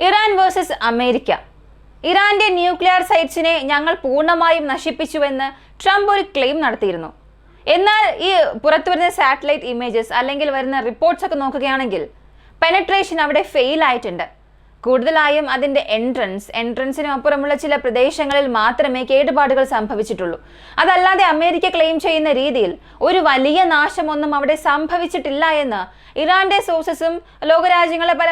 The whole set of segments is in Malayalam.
Iran versus America. ഇറാന്റെ ന്യൂക്ലിയർ സൈറ്റ്സിനെ ഞങ്ങൾ പൂർണ്ണമായും നശിപ്പിച്ചുവെന്ന് ട്രംപ് ഒരു ക്ലെയിം നടത്തിയിരുന്നു. എന്നാൽ ഈ പുറത്തുവരുന്ന സാറ്റലൈറ്റ് ഇമേജസ് അല്ലെങ്കിൽ വരുന്ന റിപ്പോർട്ട്സ് ഒക്കെ നോക്കുകയാണെങ്കിൽ പെനട്രേഷൻ അവിടെ ഫെയിൽ ആയിട്ടുണ്ട്. കൂടുതലായും അതിന്റെ എൻട്രൻസിനും അപ്പുറമുള്ള ചില പ്രദേശങ്ങളിൽ മാത്രമേ കേടുപാടുകൾ സംഭവിച്ചിട്ടുള്ളൂ. അതല്ലാതെ അമേരിക്ക ക്ലെയിം ചെയ്യുന്ന രീതിയിൽ ഒരു വലിയ നാശമൊന്നും അവിടെ സംഭവിച്ചിട്ടില്ല എന്ന് ഇറാന്റെ സോഴ്സസും ലോകരാജ്യങ്ങളെ പല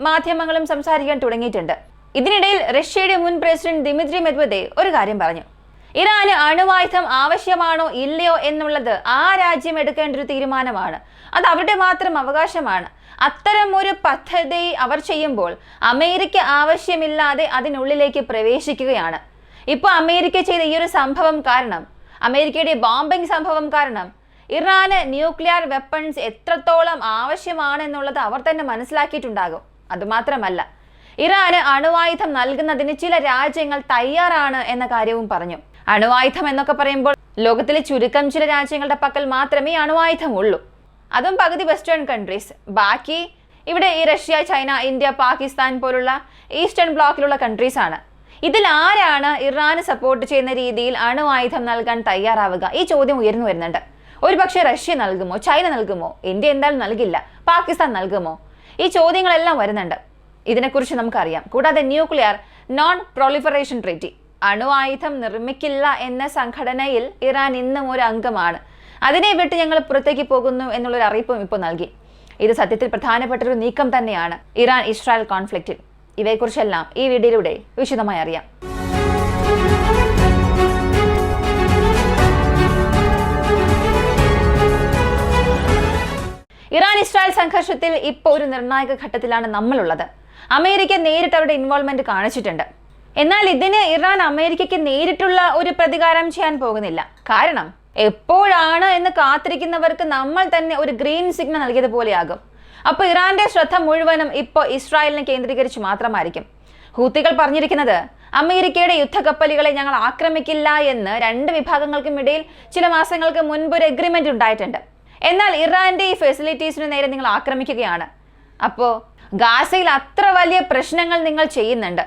മാധ്യമങ്ങളും സംസാരിക്കാൻ തുടങ്ങിയിട്ടുണ്ട്. ഇതിനിടയിൽ റഷ്യയുടെ മുൻ പ്രസിഡന്റ് ദിമിത്രി മെദ്വദേവ് ഒരു കാര്യം പറഞ്ഞു. ഇറാന് അണുവായുധം ആവശ്യമാണോ ഇല്ലയോ എന്നുള്ളത് ആ രാജ്യം എടുക്കേണ്ട ഒരു തീരുമാനമാണ്. അത് അവരുടെ മാത്രം അവകാശമാണ്. അത്തരം ഒരു പദ്ധതി അവർ ചെയ്യുമ്പോൾ അമേരിക്ക ആവശ്യമില്ലാതെ അതിനുള്ളിലേക്ക് പ്രവേശിക്കുകയാണ്. ഇപ്പോൾ അമേരിക്ക ചെയ്ത ഈ ഒരു സംഭവം കാരണം, അമേരിക്കയുടെ ബോംബിംഗ് സംഭവം കാരണം ഇറാന് ന്യൂക്ലിയർ വെപ്പൺസ് എത്രത്തോളം ആവശ്യമാണെന്നുള്ളത് അവർ തന്നെ മനസ്സിലാക്കിയിട്ടുണ്ടാകും. അതുമാത്രമല്ല, ഇറാന് അണുവായുധം നൽകുന്നതിന് ചില രാജ്യങ്ങൾ തയ്യാറാണ് എന്ന കാര്യവും പറഞ്ഞു. അണുവായുധം എന്നൊക്കെ പറയുമ്പോൾ ലോകത്തിലെ ചുരുക്കം ചില രാജ്യങ്ങളുടെ പക്കൽ മാത്രമേ അണുവായുധമുള്ളൂ. അതും പകുതി വെസ്റ്റേൺ കൺട്രീസ്. ബാക്കി ഇവിടെ ഈ റഷ്യ, ചൈന, ഇന്ത്യ, പാകിസ്ഥാൻ പോലുള്ള ഈസ്റ്റേൺ ബ്ലോക്കിലുള്ള കൺട്രീസ് ആണ്. ഇതിൽ ആരാണ് ഇറാന് സപ്പോർട്ട് ചെയ്യുന്ന രീതിയിൽ അണുവായുധം നൽകാൻ തയ്യാറാവുക? ഈ ചോദ്യം ഉയർന്നു വരുന്നുണ്ട്. ഒരു പക്ഷേ റഷ്യ നൽകുമോ? ചൈന നൽകുമോ? ഇന്ത്യ എന്തായാലും നൽകില്ല. പാകിസ്ഥാൻ നൽകുമോ? ഈ ചോദ്യങ്ങളെല്ലാം വരുന്നുണ്ട്. ഇതിനെക്കുറിച്ച് നമുക്കറിയാം. കൂടാതെ ന്യൂക്ലിയർ നോൺ പ്രൊളിഫറേഷൻ ട്രീറ്റി, അണുവായുധം നിർമ്മിക്കില്ല എന്ന സംഘടനയിൽ ഇറാൻ ഇന്നും ഒരു അംഗമാണ്. അതിനെ വിട്ട് ഞങ്ങൾ പുറത്തേക്ക് പോകുന്നു എന്നുള്ളൊരു അറിയിപ്പും ഇപ്പോൾ നൽകി. ഇത് സത്യത്തിൽ പ്രധാനപ്പെട്ടൊരു നീക്കം തന്നെയാണ് ഇറാൻ ഇസ്രായേൽ കോൺഫ്ലിക്റ്റിൽ. ഇവയെക്കുറിച്ചെല്ലാം ഈ വീഡിയോയിലൂടെ വിശദമായി അറിയാം. ഇറാൻ ഇസ്രായേൽ സംഘർഷത്തിൽ ഇപ്പോൾ ഒരു നിർണായക ഘട്ടത്തിലാണ് നമ്മളുള്ളത്. അമേരിക്ക നേരിട്ട് അവരുടെ ഇൻവോൾവ്മെന്റ് കാണിച്ചിട്ടുണ്ട്. എന്നാൽ ഇതിന് ഇറാൻ അമേരിക്കയ്ക്ക് നേരിട്ടുള്ള ഒരു പ്രതികാരം ചെയ്യാൻ പോകുന്നില്ല. കാരണം എപ്പോഴാണ് എന്ന് കാത്തിരിക്കുന്നവർക്ക് നമ്മൾ തന്നെ ഒരു ഗ്രീൻ സിഗ്നൽ നൽകിയതുപോലെയാകും. അപ്പോൾ ഇറാന്റെ ശ്രദ്ധ മുഴുവനും ഇപ്പോൾ ഇസ്രായേലിനെ കേന്ദ്രീകരിച്ച് മാത്രമായിരിക്കും. ഹൂത്തികൾ പറഞ്ഞിരിക്കുന്നത് അമേരിക്കയുടെ യുദ്ധക്കപ്പലുകളെ ഞങ്ങൾ ആക്രമിക്കില്ല എന്ന് രണ്ട് വിഭാഗങ്ങൾക്കും ഇടയിൽ ചില മാസങ്ങൾക്ക് മുൻപ് ഒരു എഗ്രിമെന്റ് ഉണ്ടായിട്ടുണ്ട്. എന്നാൽ ഇറാന്റെ ഈ ഫെസിലിറ്റീസിന് നേരെ നിങ്ങൾ ആക്രമിക്കുകയാണ്. അപ്പോൾ ഗാസയിൽ അത്ര വലിയ പ്രശ്നങ്ങൾ നിങ്ങൾ ചെയ്യുന്നുണ്ട്.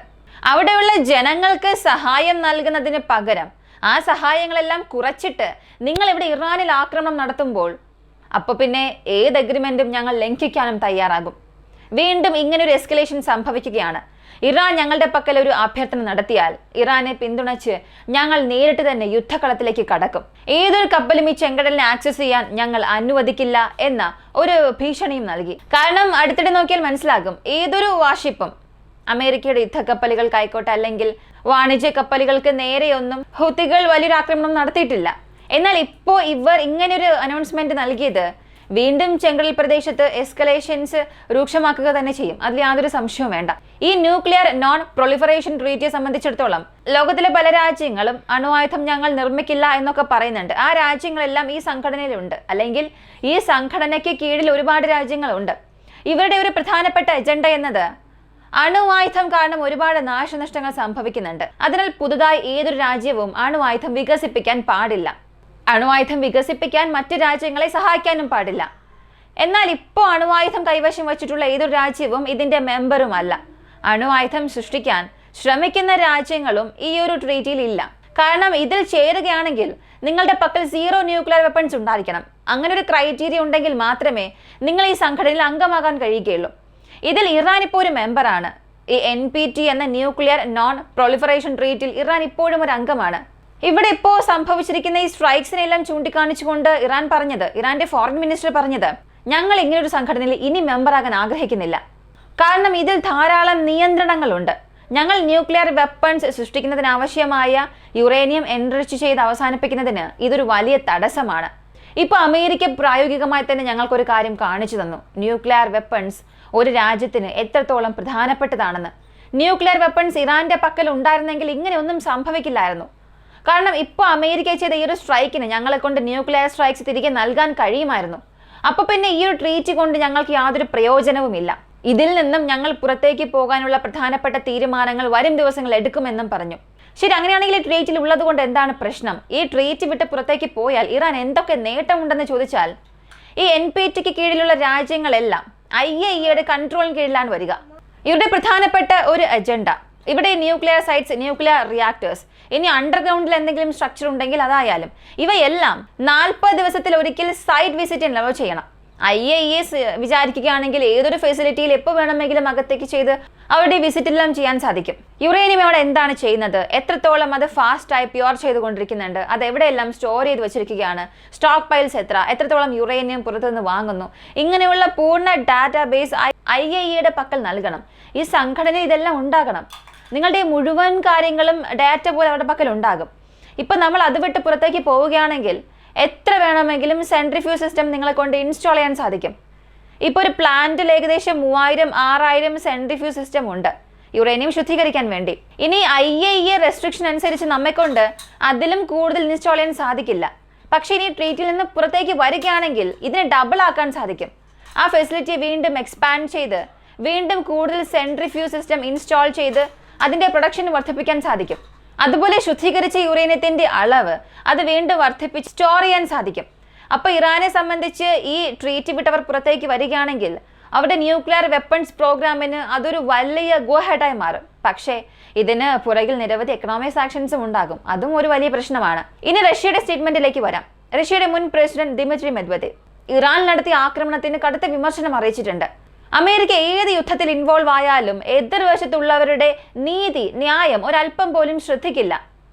അവിടെയുള്ള ജനങ്ങൾക്ക് സഹായം നൽകുന്നതിന് പകരം ആ സഹായങ്ങളെല്ലാം കുറച്ചിട്ട് നിങ്ങൾ ഇവിടെ ഇറാനിൽ ആക്രമണം നടത്തുമ്പോൾ അപ്പോൾ പിന്നെ ഏത് അഗ്രിമെന്റും ഞങ്ങൾ ലംഘിക്കാനും തയ്യാറാകും. വീണ്ടും ഇങ്ങനൊരു എസ്കലേഷൻ സംഭവിക്കുകയാണ്. ഇറാൻ ഞങ്ങളുടെ പക്കൽ ഒരു അഭ്യർത്ഥന നടത്തിയാൽ ഇറാനെ പിന്തുണച്ച് ഞങ്ങൾ നേരിട്ട് തന്നെ യുദ്ധകളത്തിലേക്ക് കടക്കും. ഏതൊരു കപ്പലും ഈ ചെങ്കടലിനെ ആക്സസ് ചെയ്യാൻ ഞങ്ങൾ അനുവദിക്കില്ല എന്ന ഒരു ഭീഷണിയും നൽകി. കാരണം അടുത്തിടെ നോക്കിയാൽ മനസ്സിലാകും, ഏതൊരു വാർഷിപ്പും അമേരിക്കയുടെ യുദ്ധക്കപ്പലുകൾക്കായിക്കോട്ടെ അല്ലെങ്കിൽ വാണിജ്യ കപ്പലുകൾക്ക് നേരെയൊന്നും ഹൂത്തികൾ വലിയൊരു ആക്രമണം നടത്തിയിട്ടില്ല. എന്നാൽ ഇപ്പോൾ ഇവർ ഇങ്ങനൊരു അനൗൺസ്മെന്റ് നൽകിയത് വീണ്ടും ചെങ്കടൽ പ്രദേശത്ത് എസ്കലേഷൻസ് രൂക്ഷമാക്കുക തന്നെ ചെയ്യും. അതിൽ യാതൊരു സംശയവും വേണ്ട. ഈ ന്യൂക്ലിയർ നോൺ പ്രൊളിഫറേഷൻ ട്രീറ്റിയെ സംബന്ധിച്ചിടത്തോളം ലോകത്തിലെ പല രാജ്യങ്ങളും അണുവായുധം ഞങ്ങൾ നിർമ്മിക്കില്ല എന്നൊക്കെ പറയുന്നുണ്ട്. ആ രാജ്യങ്ങളെല്ലാം ഈ സംഘടനയിലുണ്ട്, അല്ലെങ്കിൽ ഈ സംഘടനയ്ക്ക് കീഴിൽ ഒരുപാട് രാജ്യങ്ങളുണ്ട്. ഇവരുടെ ഒരു പ്രധാനപ്പെട്ട അജണ്ട എന്നത് അണുവായുധം കാരണം ഒരുപാട് നാശനഷ്ടങ്ങൾ സംഭവിക്കുന്നുണ്ട്. അതിനാൽ പുതുതായി ഏതൊരു രാജ്യവും അണുവായുധം വികസിപ്പിക്കാൻ പാടില്ല. അണുവായുധം വികസിപ്പിക്കാൻ മറ്റ് രാജ്യങ്ങളെ സഹായിക്കാനും പാടില്ല. എന്നാൽ ഇപ്പോൾ അണുവായുധം കൈവശം വച്ചിട്ടുള്ള ഏതൊരു രാജ്യവും ഇതിന്റെ മെമ്പറുമല്ല. അണുവായുധം സൃഷ്ടിക്കാൻ ശ്രമിക്കുന്ന രാജ്യങ്ങളും ഈ ഒരു ട്രീറ്റിയിൽ ഇല്ല. കാരണം ഇതിൽ ചേരുകയാണെങ്കിൽ നിങ്ങളുടെ പക്കൽ 0 ന്യൂക്ലിയർ വെപ്പൺസ് ഉണ്ടായിരിക്കണം. അങ്ങനെ ഒരു ക്രൈറ്റീരിയ ഉണ്ടെങ്കിൽ മാത്രമേ നിങ്ങൾ ഈ സംഘടനയിൽ അംഗമാകാൻ കഴിയുകയുള്ളൂ. ഇതിൽ ഇറാൻ ഇപ്പോൾ ഒരു മെമ്പറാണ്. ഈ NPT എന്ന ന്യൂക്ലിയർ നോൺ പ്രൊളിഫറേഷൻ ട്രീറ്റിൽ ഇറാൻ ഇപ്പോഴും ഒരു അംഗമാണ്. ഇവിടെ ഇപ്പോൾ സംഭവിച്ചിരിക്കുന്ന ഈ സ്ട്രൈക്സിനെല്ലാം ചൂണ്ടിക്കാണിച്ചുകൊണ്ട് ഇറാന്റെ ഫോറിൻ മിനിസ്റ്റർ പറഞ്ഞത്, ഞങ്ങൾ ഇങ്ങനൊരു സംഘടനയിൽ ഇനി മെമ്പറാകാൻ ആഗ്രഹിക്കുന്നില്ല. കാരണം ഇതിൽ ധാരാളം നിയന്ത്രണങ്ങളുണ്ട്. ഞങ്ങൾ ന്യൂക്ലിയർ വെപ്പൺസ് സൃഷ്ടിക്കുന്നതിന് ആവശ്യമായ യുറേനിയം എൻറിച്ച് ചെയ്ത് അവസാനിപ്പിക്കുന്നതിന് ഇതൊരു വലിയ തടസ്സമാണ്. ഇപ്പോൾ അമേരിക്ക പ്രായോഗികമായി തന്നെ ഞങ്ങൾക്കൊരു കാര്യം കാണിച്ചു തന്നു. ന്യൂക്ലിയർ വെപ്പൺസ് ഒരു രാജ്യത്തിന് എത്രത്തോളം പ്രധാനപ്പെട്ടതാണെന്ന്. ന്യൂക്ലിയർ വെപ്പൺസ് ഇറാന്റെ പക്കൽ ഉണ്ടായിരുന്നെങ്കിൽ ഇങ്ങനെയൊന്നും സംഭവിക്കില്ലായിരുന്നു. കാരണം ഇപ്പോൾ അമേരിക്ക ചെയ്ത ഈ ഒരു സ്ട്രൈക്കിന് ഞങ്ങളെ കൊണ്ട് ന്യൂക്ലിയർ സ്ട്രൈക്സ് തിരികെ നൽകാൻ കഴിയുമായിരുന്നു. അപ്പോൾ പിന്നെ ഈ ഒരു ട്രീറ്റ് കൊണ്ട് ഞങ്ങൾക്ക് യാതൊരു പ്രയോജനവുമില്ല. ഇതിൽ നിന്നും ഞങ്ങൾ പുറത്തേക്ക് പോകാനുള്ള പ്രധാനപ്പെട്ട തീരുമാനങ്ങൾ വരും ദിവസങ്ങൾ എടുക്കുമെന്നും പറഞ്ഞു. ശരി, അങ്ങനെയാണെങ്കിൽ ഈ ട്രീറ്റിൽ ഉള്ളത് കൊണ്ട് എന്താണ് പ്രശ്നം? ഈ ട്രീറ്റ് വിട്ട് പുറത്തേക്ക് പോയാൽ ഇറാൻ എന്തൊക്കെ നേട്ടമുണ്ടെന്ന് ചോദിച്ചാൽ, ഈ NPTക്ക് കീഴിലുള്ള രാജ്യങ്ങളെല്ലാം IAEAയുടെ കൺട്രോളിന് കീഴിലാണ് വരിക. ഇവരുടെ പ്രധാനപ്പെട്ട ഒരു അജണ്ട ഇവിടെ ന്യൂക്ലിയർ സൈറ്റ്സ്, ന്യൂക്ലിയർ റിയാക്ടേഴ്സ്, ഇനി അണ്ടർഗ്രൗണ്ടിൽ എന്തെങ്കിലും സ്ട്രക്ചർ ഉണ്ടെങ്കിൽ അതായാലും ഇവയെല്ലാം 40 ദിവസത്തിൽ ഒരിക്കൽ സൈറ്റ് വിസിറ്റ് അലോ ചെയ്യണം. IAEA വിചാരിക്കുകയാണെങ്കിൽ ഏതൊരു ഫെസിലിറ്റിയിൽ എപ്പോൾ വേണമെങ്കിലും അകത്തേക്ക് ചെയ്ത് അവരുടെ വിസിറ്റ് എല്ലാം ചെയ്യാൻ സാധിക്കും. യുറേനിയം അവിടെ എന്താണ് ചെയ്യുന്നത്, എത്രത്തോളം അത് ഫാസ്റ്റായി പ്യൂർ ചെയ്തുകൊണ്ടിരിക്കുന്നുണ്ട്, അത് എവിടെയെല്ലാം സ്റ്റോർ ചെയ്ത് വെച്ചിരിക്കുകയാണ്, സ്റ്റോക്ക് പൈൽസ് എത്രത്തോളം യുറേനിയം പുറത്തുനിന്ന് വാങ്ങുന്നു, ഇങ്ങനെയുള്ള പൂർണ്ണ ഡാറ്റാബേസ് IAEAയുടെ പക്കൽ നൽകണം. ഈ സംഘടന ഇതെല്ലാം ഉണ്ടാകണം. നിങ്ങളുടെ മുഴുവൻ കാര്യങ്ങളും ഡാറ്റ പോലെ അവരുടെ പക്കൽ ഉണ്ടാകും. ഇപ്പം നമ്മൾ അത് വിട്ട് പുറത്തേക്ക് പോവുകയാണെങ്കിൽ എത്ര വേണമെങ്കിലും സെൻട്രിഫ്യൂജ് സിസ്റ്റം നിങ്ങളെ കൊണ്ട് ഇൻസ്റ്റാൾ ചെയ്യാൻ സാധിക്കും. ഇപ്പോൾ ഒരു പ്ലാന്റിൽ ഏകദേശം 3000-6000 സെൻട്രിഫ്യൂജ് സിസ്റ്റം ഉണ്ട് യുറേനിയം ശുദ്ധീകരിക്കാൻ വേണ്ടി. ഇനി IAEA റെസ്ട്രിക്ഷൻ അനുസരിച്ച് നമ്മെക്കൊണ്ട് അതിലും കൂടുതൽ ഇൻസ്റ്റാൾ ചെയ്യാൻ സാധിക്കില്ല. പക്ഷേ ഇനി ട്രീറ്റിൽ നിന്ന് പുറത്തേക്ക് വരികയാണെങ്കിൽ ഇതിനെ ഡബിൾ ആക്കാൻ സാധിക്കും. ആ ഫെസിലിറ്റി വീണ്ടും എക്സ്പാൻഡ് ചെയ്ത് വീണ്ടും കൂടുതൽ സെൻട്രിഫ്യൂജ് സിസ്റ്റം ഇൻസ്റ്റാൾ ചെയ്ത് അതിൻ്റെ പ്രൊഡക്ഷൻ വർദ്ധിപ്പിക്കാൻ സാധിക്കും. അതുപോലെ ശുദ്ധീകരിച്ച യുറേനിയത്തിൻ്റെ അളവ് അത് വീണ്ടും വർദ്ധിപ്പിച്ച് സ്റ്റോർ ചെയ്യാൻ സാധിക്കും. അപ്പോൾ ഇറാനെ സംബന്ധിച്ച് ഈ ട്രീറ്റ് വിട്ടവർ പുറത്തേക്ക് വരികയാണെങ്കിൽ അവരുടെ ന്യൂക്ലിയർ വെപ്പൺസ് പ്രോഗ്രാമിന് അതൊരു വലിയ ഗോ ഹെഡായി മാറും. പക്ഷേ ഇതിന് പുറകിൽ നിരവധി എക്കണോമിക് സാങ്ഷൻസും ഉണ്ടാകും. അതും ഒരു വലിയ പ്രശ്നമാണ്. ഇനി റഷ്യയുടെ സ്റ്റേറ്റ്മെന്റിലേക്ക് വരാം. റഷ്യയുടെ മുൻ പ്രസിഡന്റ് ദിമിട്രി മെദ്വദേവ് ഇറാൻ നടത്തിയ ആക്രമണത്തിന് കടുത്ത വിമർശനം അറിയിച്ചിട്ടുണ്ട്. അമേരിക്ക ഏത് യുദ്ധത്തിൽ ഇൻവോൾവ് ആയാലും എതിർവശത്തുള്ളവരുടെ നീതി, ന്യായം ഒരല്പം പോലും ശ്രദ്ധിക്കില്ല.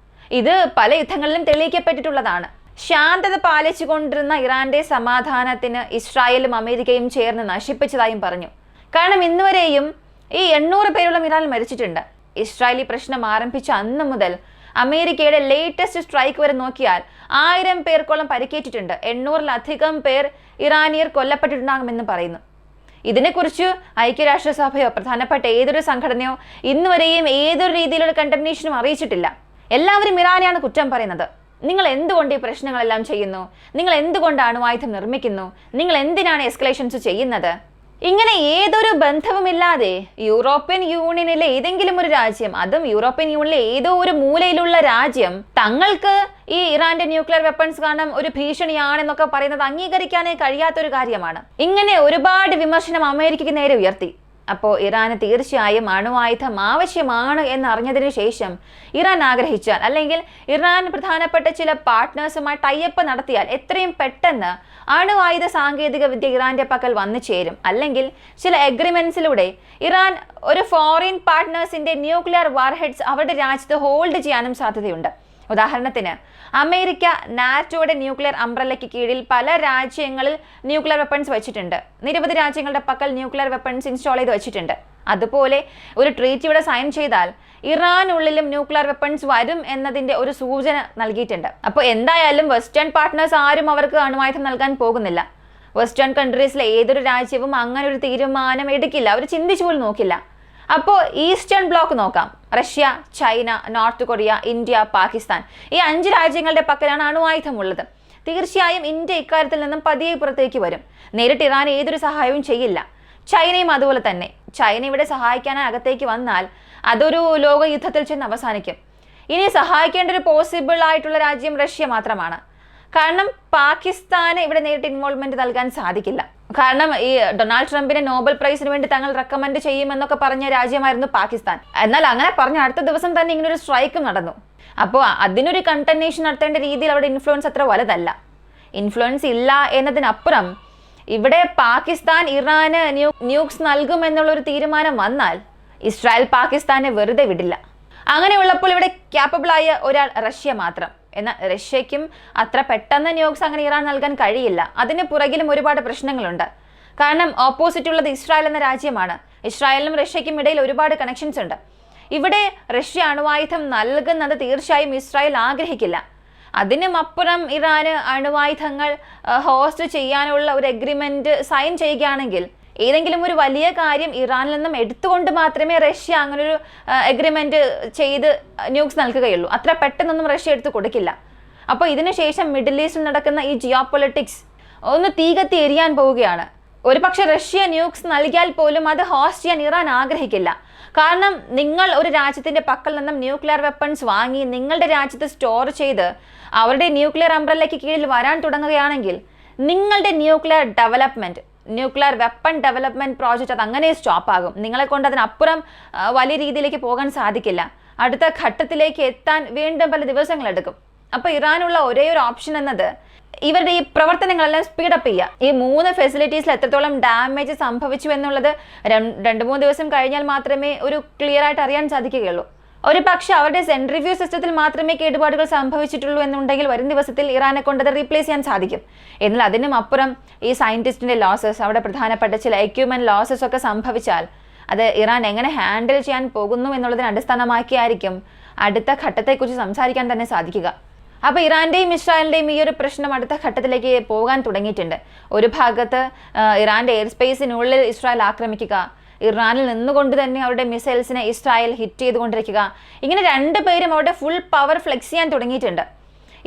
ഇത് പല യുദ്ധങ്ങളിലും തെളിയിക്കപ്പെട്ടിട്ടുള്ളതാണ്. ശാന്തത പാലിച്ചുകൊണ്ടിരുന്ന ഇറാന്റെ സമാധാനത്തിന് ഇസ്രായേലും അമേരിക്കയും ചേർന്ന് നശിപ്പിച്ചതായും പറഞ്ഞു. കാരണം ഇന്നുവരെയും ഈ 800 പേരോളം ഇറാനിൽ മരിച്ചിട്ടുണ്ട്. ഇസ്രായേലി പ്രശ്നം ആരംഭിച്ച അന്ന് മുതൽ അമേരിക്കയുടെ ലേറ്റസ്റ്റ് സ്ട്രൈക്ക് വരെ നോക്കിയാൽ 1000 പേർക്കോളം പരിക്കേറ്റിട്ടുണ്ട്. 800-ലധികം പേർ ഇറാനിയർ കൊല്ലപ്പെട്ടിട്ടുണ്ടാകുമെന്ന് പറയുന്നു. ഇതിനെക്കുറിച്ച് ഐക്യരാഷ്ട്രസഭയോ പ്രധാനപ്പെട്ട ഏതൊരു സംഘടനയോ ഇന്നുവരെയും ഏതൊരു രീതിയിലുള്ള കണ്ടംനേഷനും അറിയിച്ചിട്ടില്ല. എല്ലാവരും ഇറാനെയാണ് കുറ്റം പറയുന്നത്. നിങ്ങൾ എന്തുകൊണ്ട് ഈ പ്രശ്നങ്ങളെല്ലാം ചെയ്യുന്നു, നിങ്ങൾ എന്തുകൊണ്ട് അണുവായുധം നിർമ്മിക്കുന്നു, നിങ്ങൾ എന്തിനാണ് എസ്കലേഷൻസ് ചെയ്യുന്നത്? ഇങ്ങനെ ഏതൊരു ബന്ധവുമില്ലാതെ യൂറോപ്യൻ യൂണിയനിലെ ഏതെങ്കിലും ഒരു രാജ്യം, അതും യൂറോപ്യൻ യൂണിയനിലെ ഏതോ ഒരു മൂലയിലുള്ള രാജ്യം തങ്ങൾക്ക് ഈ ഇറാന്റെ ന്യൂക്ലിയർ വെപ്പൺസ് കാരണം ഒരു ഭീഷണിയാണെന്നൊക്കെ പറയുന്നത് അംഗീകരിക്കാനേ കഴിയാത്തൊരു കാര്യമാണ്. ഇങ്ങനെ ഒരുപാട് വിമർശനം അമേരിക്കയ്ക്ക് നേരെ ഉയർത്തി. അപ്പോൾ ഇറാന് തീർച്ചയായും അണുവായുധം ആവശ്യമാണ് എന്നറിഞ്ഞതിന് ശേഷം ഇറാൻ ആഗ്രഹിച്ചാൽ, അല്ലെങ്കിൽ ഇറാൻ പ്രധാനപ്പെട്ട ചില പാർട്ട്നേഴ്സുമായി ടൈപ്പ് നടത്തിയാൽ എത്രയും പെട്ടെന്ന് അണുവായുധ സാങ്കേതിക വിദ്യ ഇറാന്റെ പക്കൽ വന്നു ചേരും. അല്ലെങ്കിൽ ചില എഗ്രിമെന്റ്സിലൂടെ ഇറാൻ ഒരു ഫോറിൻ പാർട്ട്നേഴ്സിന്റെ ന്യൂക്ലിയർ വാർഹെഡ്സ് അവരുടെ രാജ്യത്ത് ഹോൾഡ് ചെയ്യാനും സാധ്യതയുണ്ട്. ഉദാഹരണത്തിന് അമേരിക്ക നാറ്റോയുടെ ന്യൂക്ലിയർ അംബ്രല്ലയ്ക്ക് കീഴിൽ പല രാജ്യങ്ങളിൽ ന്യൂക്ലിയർ വെപ്പൺസ് വെച്ചിട്ടുണ്ട്. നിരവധി രാജ്യങ്ങളുടെ പക്കൽ ന്യൂക്ലിയർ വെപ്പൺസ് ഇൻസ്റ്റാൾ ചെയ്ത് വെച്ചിട്ടുണ്ട്. അതുപോലെ ഒരു ട്രീറ്റ് ഇവിടെ സൈൻ ചെയ്താൽ ഇറാനുള്ളിലും ന്യൂക്ലിയർ വെപ്പൺസ് വരും എന്നതിന്റെ ഒരു സൂചന നൽകിയിട്ടുണ്ട്. അപ്പോൾ എന്തായാലും വെസ്റ്റേൺ പാർട്ട്നേഴ്സ് ആരും അവർക്ക് അണുവായുധം നൽകാൻ പോകുന്നില്ല. വെസ്റ്റേൺ കൺട്രീസിലെ ഏതൊരു രാജ്യവും അങ്ങനെ ഒരു തീരുമാനം എടുക്കില്ല. അവർ ചിന്തിച്ചു പോലും നോക്കില്ല. അപ്പോൾ ഈസ്റ്റേൺ ബ്ലോക്ക് നോക്കാം. Russia, China, north Korea, India, Pakistan, ഈ 5 രാജ്യങ്ങളുടെ പക്കലാണ് അണുവായുധം ഉള്ളത്. തീർച്ചയായും ഇന്ത്യ ഇക്കാര്യത്തിൽ നിന്നും പതിയെ പുറത്തേക്ക് വരും. നേരിട്ട് ഇറാൻ ഏതൊരു സഹായവും ചെയ്യില്ല. ചൈനയും അതുപോലെ തന്നെ. ചൈന ഇവിടെ സഹായിക്കാനായി അകത്തേക്ക് വന്നാൽ അതൊരു ലോക യുദ്ധത്തിൽ ചെന്ന് അവസാനിക്കും. ഇനി സഹായിക്കേണ്ട ഒരു പോസിബിൾ ആയിട്ടുള്ള രാജ്യം റഷ്യ മാത്രമാണ്. കാരണം പാകിസ്ഥാന് ഇവിടെ നേരിട്ട് ഇൻവോൾവ്മെന്റ് നൽകാൻ സാധിക്കില്ല. കാരണം ഈ ഡൊണാൾഡ് ട്രംപിനെ നോബൽ പ്രൈസിന് വേണ്ടി തങ്ങൾ റെക്കമെൻഡ് ചെയ്യുമെന്നൊക്കെ പറഞ്ഞ രാജ്യമായിരുന്നു പാകിസ്ഥാൻ. എന്നാൽ അങ്ങനെ പറഞ്ഞ അടുത്ത ദിവസം തന്നെ ഇങ്ങനൊരു സ്ട്രൈക്കും നടന്നു. അപ്പോൾ അതിനൊരു കണ്ടംനേഷൻ നടത്തേണ്ട രീതിയിൽ അവിടെ ഇൻഫ്ലുവൻസ് അത്ര വലുതല്ല. ഇൻഫ്ലുവൻസ് ഇല്ല എന്നതിനപ്പുറം ഇവിടെ പാകിസ്ഥാൻ ഇറാന് ന്യൂക്സ് നൽകുമെന്നുള്ളൊരു തീരുമാനം വന്നാൽ ഇസ്രായേൽ പാകിസ്ഥാനെ വെറുതെ വിടില്ല. അങ്ങനെയുള്ളപ്പോൾ ഇവിടെ ക്യാപ്പബിളായ ഒരാൾ റഷ്യ മാത്രം. എന്നാൽ റഷ്യയ്ക്കും അത്ര പെട്ടെന്ന് ന്യൂക്സ് അങ്ങനെ ഇറാൻ നൽകാൻ കഴിയില്ല. അതിന് പുറകിലും ഒരുപാട് പ്രശ്നങ്ങളുണ്ട്. കാരണം ഓപ്പോസിറ്റ് ഉള്ളത് ഇസ്രായേൽ എന്ന രാജ്യമാണ്. ഇസ്രായേലിനും റഷ്യയ്ക്കും ഇടയിൽ ഒരുപാട് കണക്ഷൻസ് ഉണ്ട്. ഇവിടെ റഷ്യ അണുവായുധം നൽകുന്നത് തീർച്ചയായും ഇസ്രായേൽ ആഗ്രഹിക്കില്ല. അതിനും അപ്പുറം ഇറാന് അണുവായുധങ്ങൾ ഹോസ്റ്റ് ചെയ്യാനുള്ള ഒരു എഗ്രിമെന്റ് സൈൻ ചെയ്യുകയാണെങ്കിൽ ഏതെങ്കിലും ഒരു വലിയ കാര്യം ഇറാനിൽ നിന്നും എടുത്തുകൊണ്ട് മാത്രമേ റഷ്യ അങ്ങനൊരു എഗ്രിമെന്റ് ചെയ്ത് ന്യൂക്സ് നൽകുകയുള്ളൂ. അത്ര പെട്ടെന്നൊന്നും റഷ്യ എടുത്തു കൊടുക്കില്ല. അപ്പോൾ ഇതിനുശേഷം മിഡിൽ ഈസ്റ്റിൽ നടക്കുന്ന ഈ ജിയോ പൊളിറ്റിക്സ് ഒന്ന് തീകത്തി എരിയാൻ പോവുകയാണ്. ഒരുപക്ഷെ റഷ്യ ന്യൂക്സ് നൽകിയാൽ പോലും അത് ഹോസ്റ്റ് ചെയ്യാൻ ഇറാൻ ആഗ്രഹിക്കില്ല. കാരണം നിങ്ങൾ ഒരു രാജ്യത്തിന്റെ പക്കൽ നിന്നും ന്യൂക്ലിയർ വെപ്പൺസ് വാങ്ങി നിങ്ങളുടെ രാജ്യത്ത് സ്റ്റോർ ചെയ്ത് അവരുടെ ന്യൂക്ലിയർ അംബ്രല്ലയ്ക്ക് കീഴിൽ വരാൻ തുടങ്ങുകയാണെങ്കിൽ നിങ്ങളുടെ nuclear development nuclear weapon development project അത് അങ്ങനെ സ്റ്റോപ്പ് ആകും. നിങ്ങളെ കൊണ്ട് അതിനപ്പുറം വലിയ രീതിയിലേക്ക് പോകാൻ സാധിക്കില്ല. അടുത്ത ഘട്ടത്തിലേക്ക് എത്താൻ വീണ്ടും പല ദിവസങ്ങളെടുക്കും. അപ്പോൾ ഇറാനുള്ള ഒരേ ഒരു ഓപ്ഷൻ എന്നത് ഇവരുടെ ഈ പ്രവർത്തനങ്ങളെല്ലാം സ്പീഡപ്പ് ചെയ്യുക. ഈ 3 ഫെസിലിറ്റീസിൽ എത്രത്തോളം ഡാമേജ് സംഭവിച്ചു എന്നുള്ളത് 2-3 ദിവസം കഴിഞ്ഞാൽ മാത്രമേ ഒരു ക്ലിയർ ആയിട്ട് അറിയാൻ സാധിക്കുകയുള്ളൂ. ഒരു പക്ഷേ അവരുടെ സെൻട്രിഫ്യൂജ് സിസ്റ്റത്തിൽ മാത്രമേ കേടുപാടുകൾ സംഭവിച്ചിട്ടുള്ളൂ എന്നുണ്ടെങ്കിൽ വരും ദിവസത്തിൽ ഇറാനെ കൊണ്ടത് റീപ്ലേസ് ചെയ്യാൻ സാധിക്കും. എന്നാൽ അതിനും അപ്പുറം ഈ സയന്റിസ്റ്റിന്റെ ലോസസ്, അവിടെ പ്രധാനപ്പെട്ട ചില എക്യുപ്മെന്റ് ലോസസ് ഒക്കെ സംഭവിച്ചാൽ അത് ഇറാൻ എങ്ങനെ ഹാൻഡിൽ ചെയ്യാൻ പോകുന്നു എന്നുള്ളതിനെ അടിസ്ഥാനമാക്കിയായിരിക്കും അടുത്ത ഘട്ടത്തെക്കുറിച്ച് സംസാരിക്കാൻ തന്നെ സാധിക്കുക. അപ്പോൾ ഇറാന്റെയും ഇസ്രായേലിന്റെയും ഈ ഒരു പ്രശ്നം അടുത്ത ഘട്ടത്തിലേക്ക് പോകാൻ തുടങ്ങിയിട്ടുണ്ട്. ഒരു ഭാഗത്ത് ഇറാന്റെ എയർ സ്പേസിനുള്ളിൽ ഇസ്രായേൽ ആക്രമിക്കുക, ഇറാനിൽ നിന്നുകൊണ്ട് തന്നെ അവരുടെ മിസൈൽസിനെ ഇസ്രായേൽ ഹിറ്റ് ചെയ്തുകൊണ്ടിരിക്കുക. ഇങ്ങനെ രണ്ടുപേരും അവരുടെ ഫുൾ പവർ ഫ്ലെക്സ് ചെയ്യാൻ തുടങ്ങിയിട്ടുണ്ട്.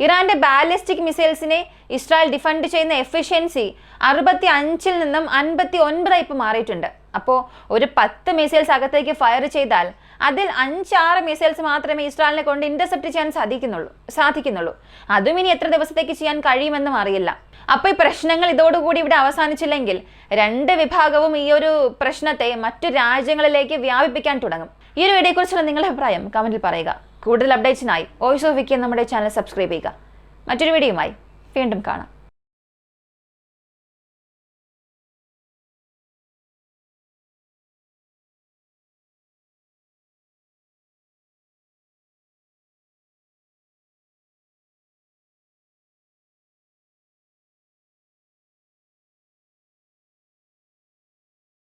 ഇറാന്റെ ബാലിസ്റ്റിക് മിസൈൽസിനെ ഇസ്രായേൽ ഡിഫെൻഡ് ചെയ്യുന്ന എഫിഷ്യൻസി 65-ൽ നിന്നും 59 ഇപ്പോൾ മാറിയിട്ടുണ്ട്. അപ്പോൾ ഒരു 10 മിസൈൽസ് അകത്തേക്ക് ഫയർ ചെയ്താൽ അതിൽ 5-6 മിസൈൽസ് മാത്രമേ ഇസ്രായേലിനെ കൊണ്ട് ഇന്റർസെപ്റ്റ് ചെയ്യാൻ സാധിക്കുന്നുള്ളൂ. അതും ഇനി എത്ര ദിവസത്തേക്ക് ചെയ്യാൻ കഴിയുമെന്നും അറിയില്ല. അപ്പോൾ ഈ പ്രശ്നങ്ങൾ ഇതോടുകൂടി ഇവിടെ അവസാനിച്ചില്ലെങ്കിൽ രണ്ട് വിഭാഗവും ഈ ഒരു പ്രശ്നത്തെ മറ്റു രാജ്യങ്ങളിലേക്ക് വ്യാപിപ്പിക്കാൻ തുടങ്ങും. ഈ ഒരു വീഡിയോയെക്കുറിച്ചുള്ള നിങ്ങളുടെ അഭിപ്രായം കമന്റിൽ പറയുക. കൂടുതൽ അപ്ഡേറ്റ്സിനായി വോയിസ് ഓഫ് വിക്കി നമ്മുടെ ചാനൽ സബ്സ്ക്രൈബ് ചെയ്യുക. മറ്റൊരു വീഡിയോയുമായി വീണ്ടും കാണാം.